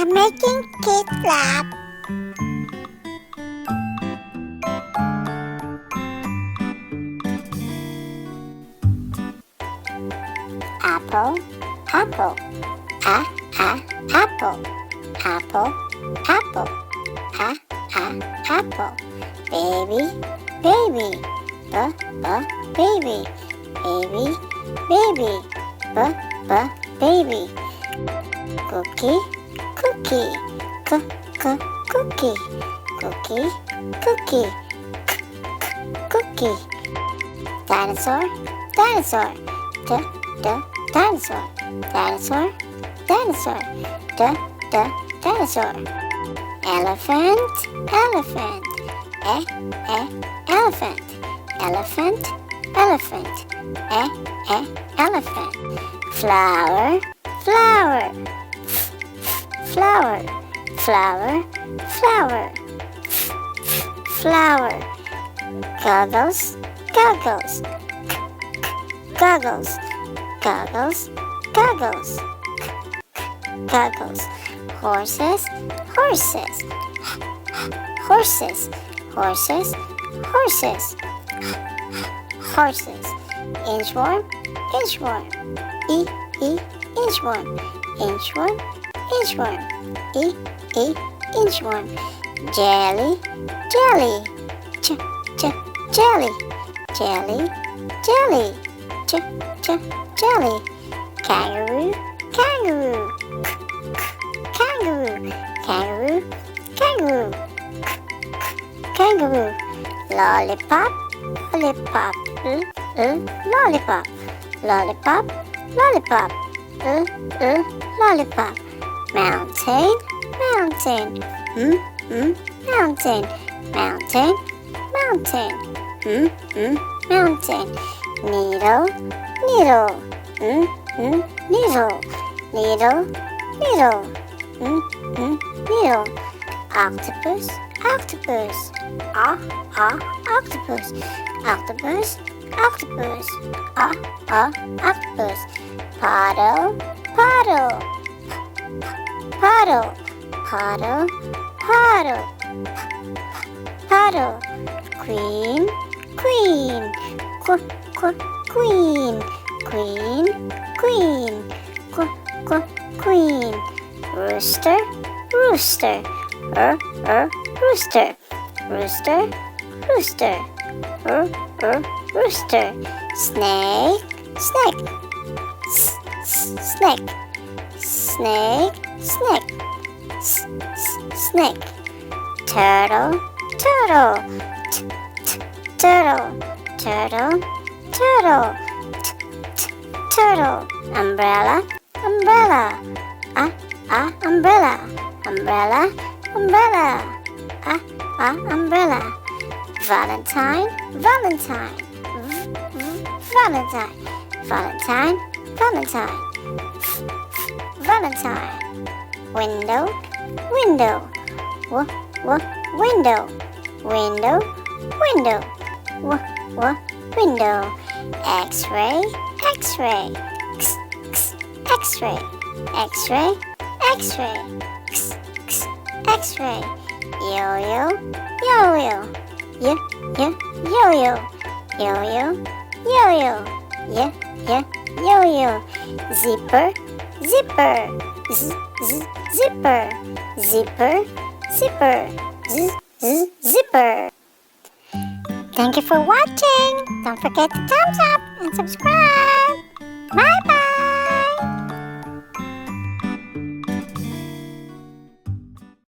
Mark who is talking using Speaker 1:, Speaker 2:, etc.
Speaker 1: I'm making Kid laugh. Apple, apple, apple, apple, apple, apple. Baby, baby, baby, baby, baby, baby. Cookie, cookie, cookie, cookie, cookie, cookie. Dinosaur, dinosaur, dinosaur, dinosaur, dinosaur, dinosaur. Elephant, elephant, elephant, elephant, elephant, elephant. Flower, flower, flower, flower, flower, flower. Goggles, goggles, goggles, goggles, goggles, goggles. Horses, horses, horses, horses, horses, horses. Inchworm, inchworm, inchworm, inchworm, inchworm, inchworm. Jelly, jelly, jelly, jelly, jelly, jelly. Kangaroo, kangaroo, kangaroo, kangaroo, kangaroo, kangaroo. Lollipop, lollipop, lollipop, lollipop, lollipop, lollipop. Mountain, mountain, mountain, mountain, mountain, mountain. Needle, needle, needle, needle, needle, needle. Octopus, octopus, octopus, octopus, octopus, octopus. Paddle, paddle, paddle, paddle, paddle, paddle. Queen, queen, queen, queen, queen, queen. Rooster, rooster, rooster, rooster, rooster, rooster. Snake, snake, snake, snake, snake, snake. Turtle, turtle, turtle, turtle, turtle, turtle. Umbrella, umbrella, umbrella, umbrella, umbrella, umbrella. Valentine, valentine, valentine, valentine, valentine, valentine. Window, window, window, window, window, window. X-ray, x-ray, x-ray, x-ray, x-ray, x-ray. Yo-yo, yo-yo, yo-yo, yo-yo, yo-yo, yo-yo. Zipper, zipper, zipper, zipper, zipper, zipper. Thank you for watching. Don't forget to thumbs up and subscribe. Bye bye.